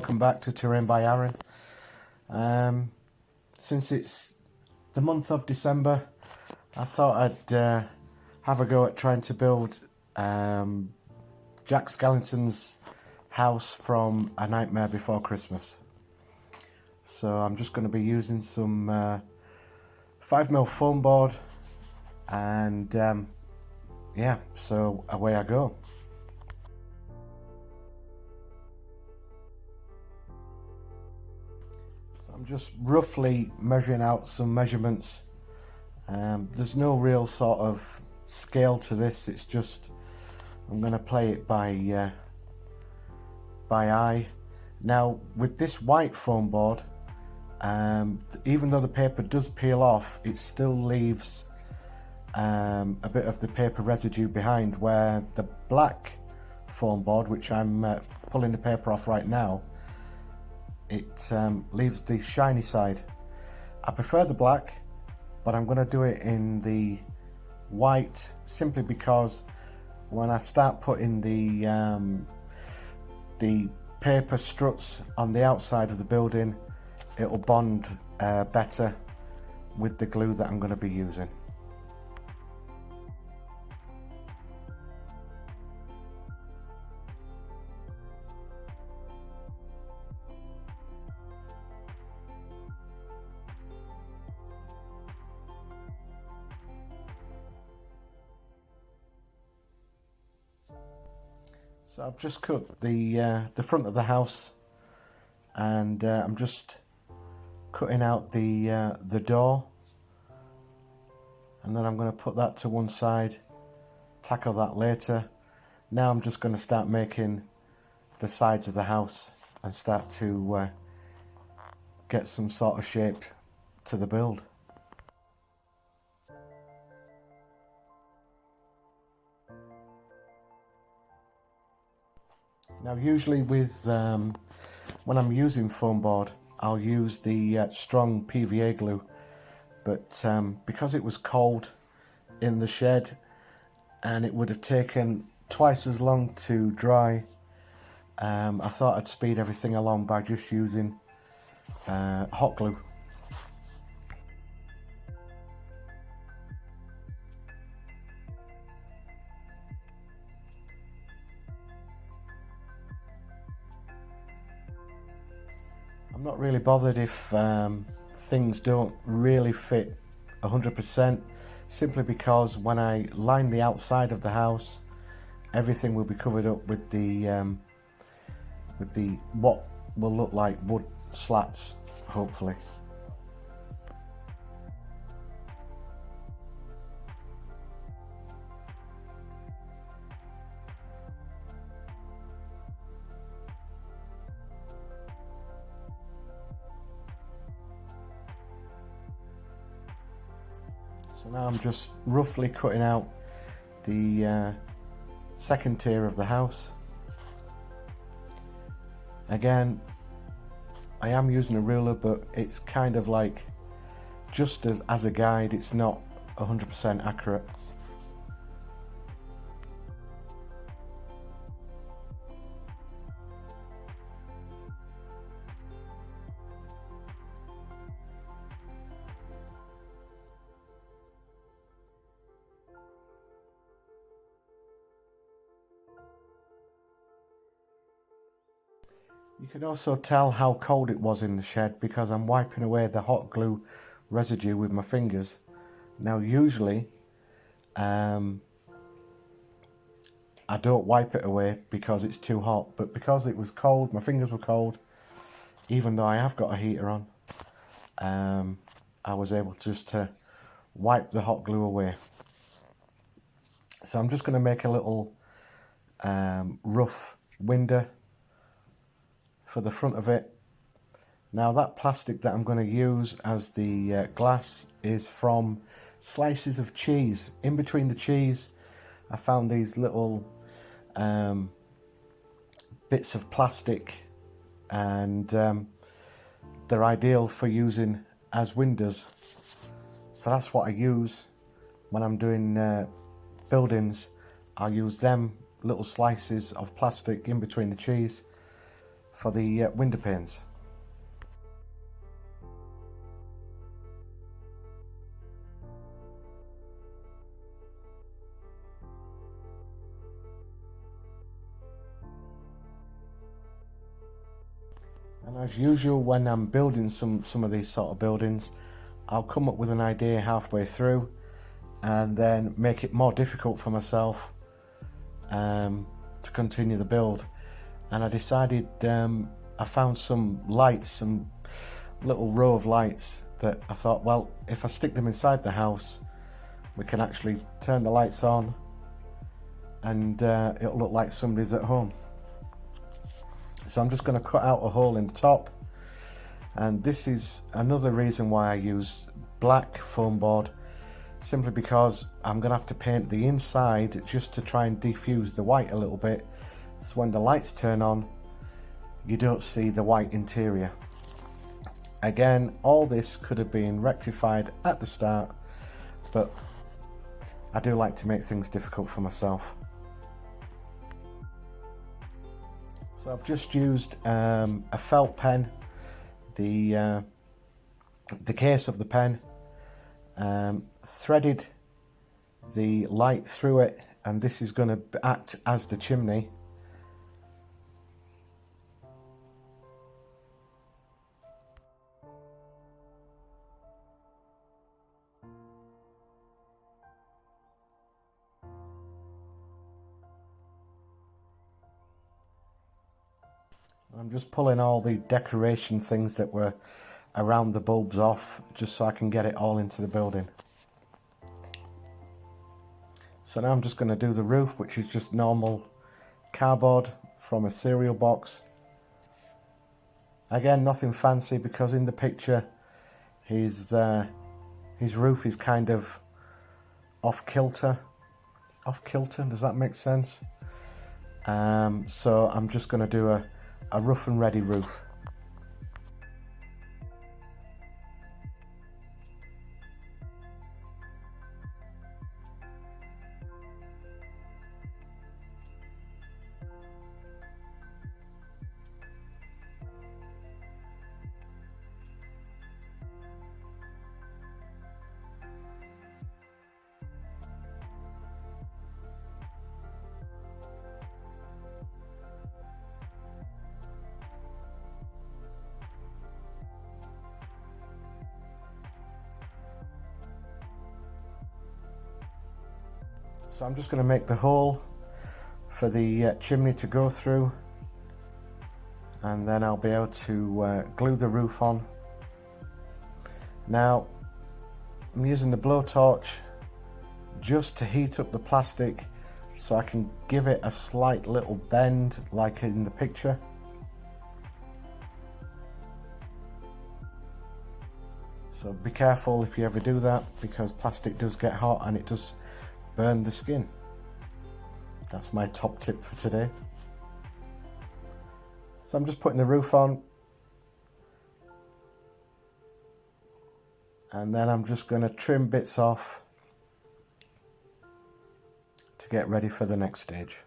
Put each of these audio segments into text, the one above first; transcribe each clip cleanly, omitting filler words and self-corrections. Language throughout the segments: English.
welcome back to Terrain by Aaron. Since it's the month of December, I thought I'd have a go at trying to build Jack Skellington's house from A Nightmare Before Christmas. So I'm just going to be using some 5mm foam board, and yeah, so away I go. So I'm just roughly measuring out some measurements. There's no real sort of scale to this, it's just I'm going to play it by eye. Now with this white foam board, even though the paper does peel off, it still leaves a bit of the paper residue behind, where the black foam board, which I'm pulling the paper off right now, it leaves the shiny side. I prefer the black, but I'm going to do it in the white simply because when I start putting the paper struts on the outside of the building, it'll bond better with the glue that I'm going to be using. So I've just cut the front of the house, and I'm just cutting out the door, and then I'm going to put that to one side, tackle that later. Now I'm just going to start making the sides of the house and start to get some sort of shape to the build. Now usually with when I'm using foam board, I'll use the strong PVA glue, but because it was cold in the shed and it would have taken twice as long to dry, I thought I'd speed everything along by just using hot glue. I'm not really bothered if things don't really fit 100%, simply because when I line the outside of the house, everything will be covered up with the what will look like wood slats, hopefully. So now I'm just roughly cutting out the second tier of the house. Again, I am using a ruler, but it's kind of like just as a guide, it's not 100% accurate. You can also tell how cold it was in the shed because I'm wiping away the hot glue residue with my fingers. Now usually I don't wipe it away because it's too hot, but because it was cold, my fingers were cold, even though I have got a heater on, I was able just to wipe the hot glue away. So I'm just going to make a little rough window for the front of it. Now that plastic that I'm going to use as the glass is from slices of cheese. In between the cheese I found these little bits of plastic, and they're ideal for using as windows. So that's what I use when I'm doing buildings. I'll use them little slices of plastic in between the cheese for the window panes. And as usual, when I'm building some of these sort of buildings, I'll come up with an idea halfway through and then make it more difficult for myself to continue the build. And I decided, I found some lights, some little row of lights that I thought, well, if I stick them inside the house, we can actually turn the lights on and it'll look like somebody's at home. So I'm just going to cut out a hole in the top, and this is another reason why I use black foam board, simply because I'm going to have to paint the inside just to try and diffuse the white a little bit, so when the lights turn on you don't see the white interior. Again, all this could have been rectified at the start, but I do like to make things difficult for myself. So I've just used a felt pen, the case of the pen, threaded the light through it, and this is going to act as the chimney. I'm just pulling all the decoration things that were around the bulbs off, just so I can get it all into the building. So now I'm just going to do the roof, which is just normal cardboard from a cereal box. Again, nothing fancy, because in the picture his roof is kind of off kilter. Off kilter, does that make sense? So I'm just going to do a rough and ready roof. So I'm just going to make the hole for the chimney to go through, and then I'll be able to glue the roof on. Now I'm using the blowtorch just to heat up the plastic so I can give it a slight little bend like in the picture. So be careful if you ever do that, because plastic does get hot and it does burn the skin. That's my top tip for today. So I'm just putting the roof on, and then I'm just going to trim bits off to get ready for the next stage.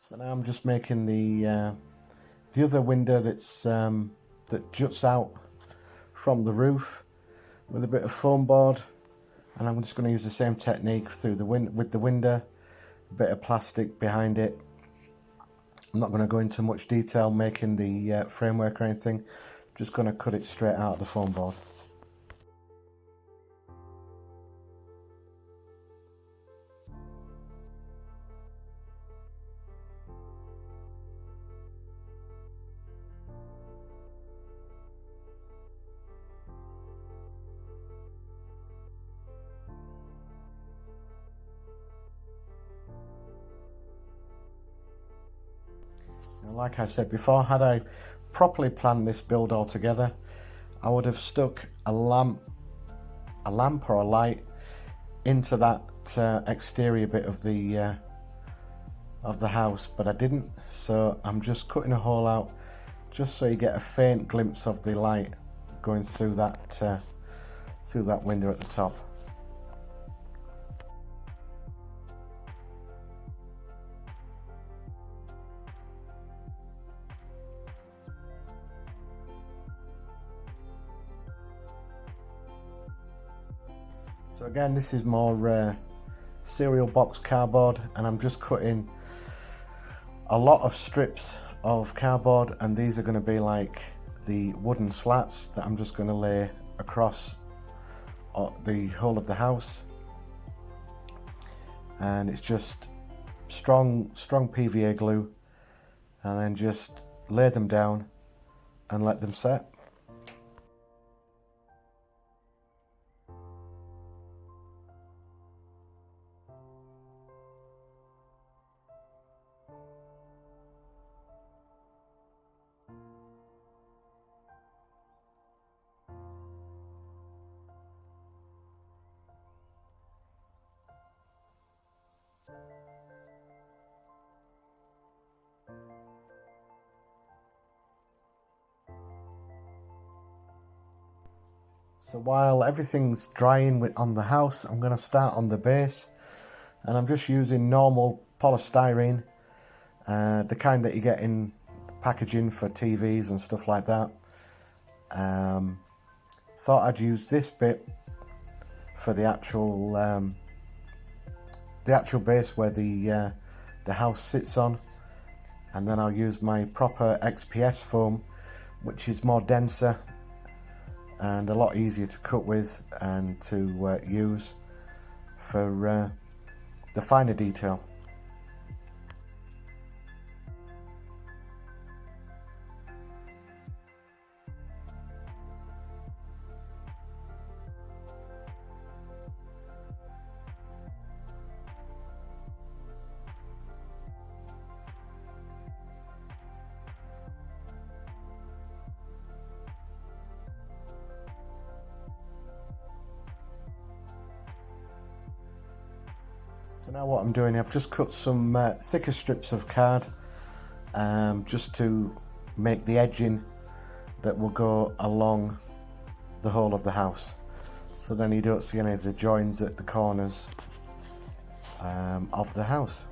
So now I'm just making the other window that's that juts out from the roof with a bit of foam board, and I'm just going to use the same technique through the with the window, a bit of plastic behind it. I'm not going to go into much detail making the framework or anything, just going to cut it straight out of the foam board. Like I said before, had I properly planned this build altogether, I would have stuck a lamp or a light into that exterior bit of the house, but I didn't, so I'm just cutting a hole out just so you get a faint glimpse of the light going through that window at the top. So again, this is more cereal box cardboard, and I'm just cutting a lot of strips of cardboard, and these are going to be like the wooden slats that I'm just going to lay across the whole of the house. And it's just strong PVA glue, and then just lay them down and let them set. So while everything's drying on the house, I'm going to start on the base, and I'm just using normal polystyrene, the kind that you get in packaging for TVs and stuff like that. Thought I'd use this bit for the actual base where the house sits on, and then I'll use my proper XPS foam, which is more denser and a lot easier to cut with and to use for the finer detail. So now what I'm doing, I've just cut some thicker strips of card just to make the edging that will go along the whole of the house, so then you don't see any of the joins at the corners of the house.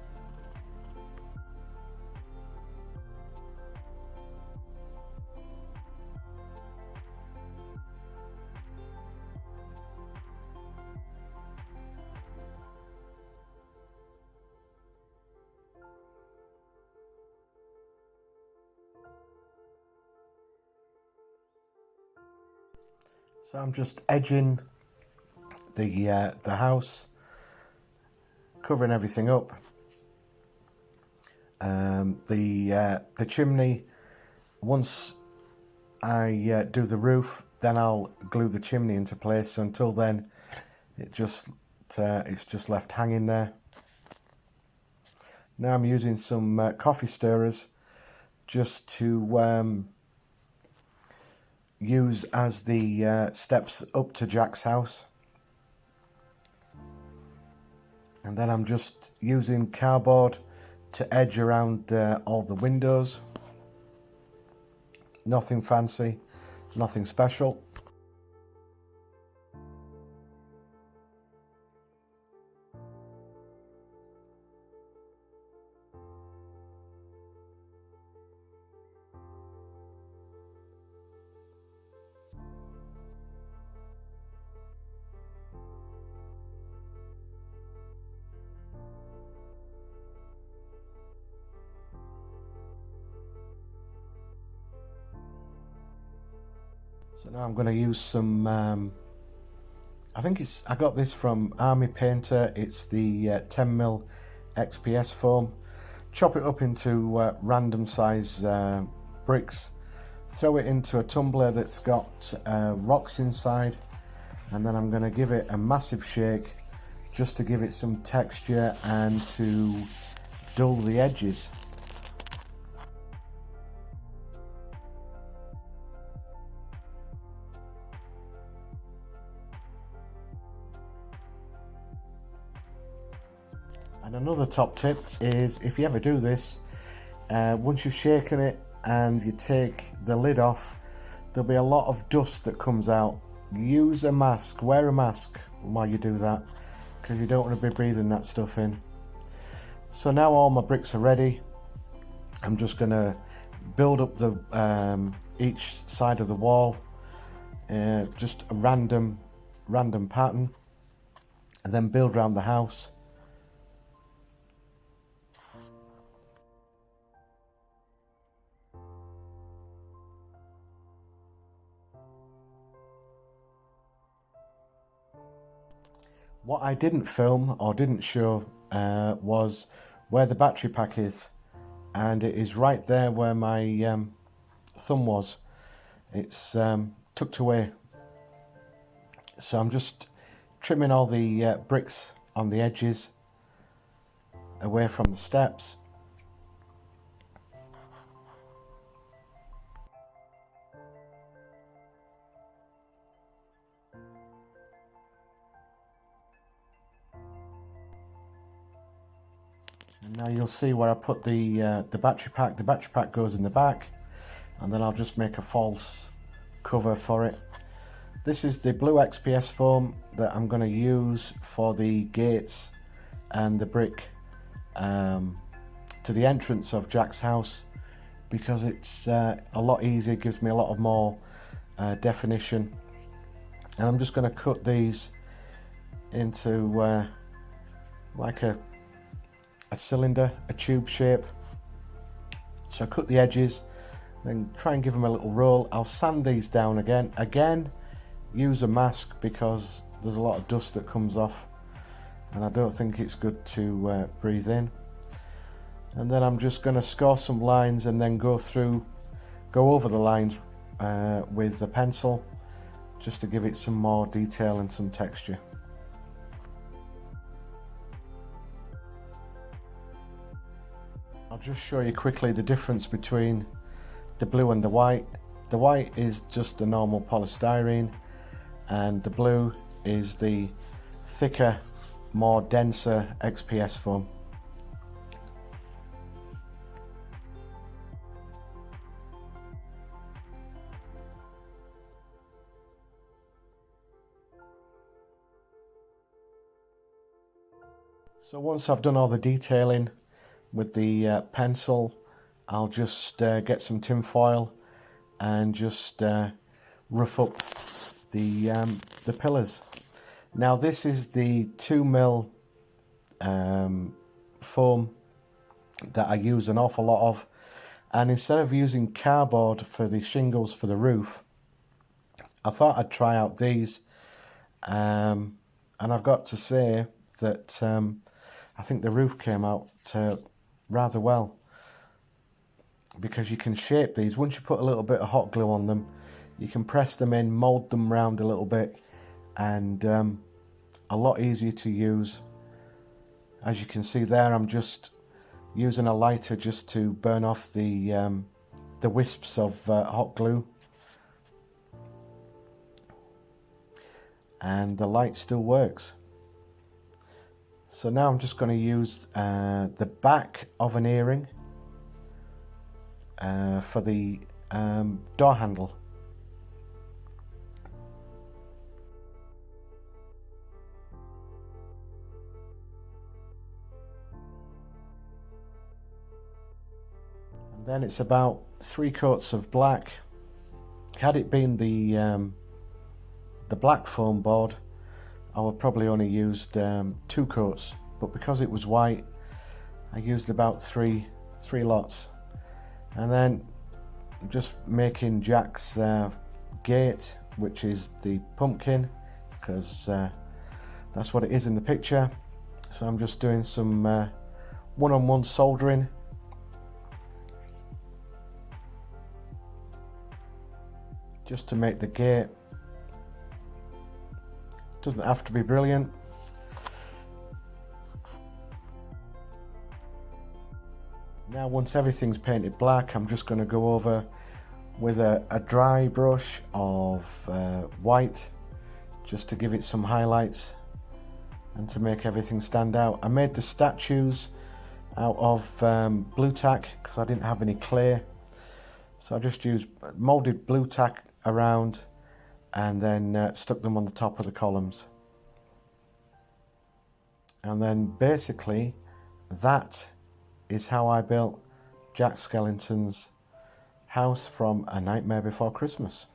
So I'm just edging the house, covering everything up. The chimney, once I do the roof, then I'll glue the chimney into place. So until then, it's just left hanging there. Now I'm using some coffee stirrers just to use as the steps up to Jack's house, and then I'm just using cardboard to edge around all the windows. Nothing fancy, nothing special. So now I'm going to use some, I got this from Army Painter, it's the 10mm XPS foam. Chop it up into random size bricks, throw it into a tumbler that's got rocks inside, and then I'm going to give it a massive shake just to give it some texture and to dull the edges. And another top tip is, if you ever do this, once you've shaken it and you take the lid off, there'll be a lot of dust that comes out. Use a mask, wear a mask while you do that, because you don't want to be breathing that stuff in. So now all my bricks are ready. I'm just going to build up the each side of the wall, just a random pattern, and then build around the house. What I didn't film or didn't show was where the battery pack is, and it is right there where my thumb was. It's tucked away. So I'm just trimming all the bricks on the edges away from the steps. And now you'll see where I put the battery pack. The battery pack goes in the back, and then I'll just make a false cover for it. This is the blue XPS foam that I'm going to use for the gates and the brick to the entrance of Jack's house, because it's a lot easier, gives me a lot of more definition. And I'm just going to cut these into like a cylinder, a tube shape. So I cut the edges, then try and give them a little roll. I'll sand these down again, use a mask because there's a lot of dust that comes off and I don't think it's good to breathe in. And then I'm just going to score some lines and then go over the lines with a pencil, just to give it some more detail and some texture. I'll just show you quickly the difference between the blue and the white. The white is just a normal polystyrene, and the blue is the thicker, more denser XPS foam. So once I've done all the detailing with the pencil, I'll just get some tin foil and just rough up the pillars. Now this is the 2mm foam that I use an awful lot of, and instead of using cardboard for the shingles for the roof, I thought I'd try out these, and I've got to say that I think the roof came out rather well, because you can shape these. Once you put a little bit of hot glue on them, you can press them in, mold them round a little bit, and a lot easier to use. As you can see there, I'm just using a lighter just to burn off the wisps of hot glue, and the light still works. So now I'm just going to use the back of an earring for the door handle. And then it's about 3 coats of black. Had it been the black foam board, I would probably only used 2 coats, but because it was white, I used about three lots. And then just making Jack's gate, which is the pumpkin, because that's what it is in the picture. So I'm just doing some one-on-one soldering. Just to make the gate. Doesn't have to be brilliant. Now once everything's painted black, I'm just going to go over with a dry brush of white, just to give it some highlights, and to make everything stand out. I made the statues out of blue tack because I didn't have any clay, so I just used moulded blue tack around and then stuck them on the top of the columns. And then basically that is how I built Jack Skellington's house from A Nightmare Before Christmas.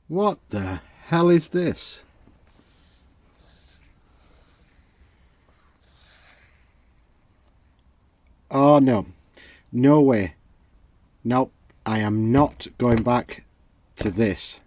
What the hell is this? Oh no, no way. Nope, I am not going back to this.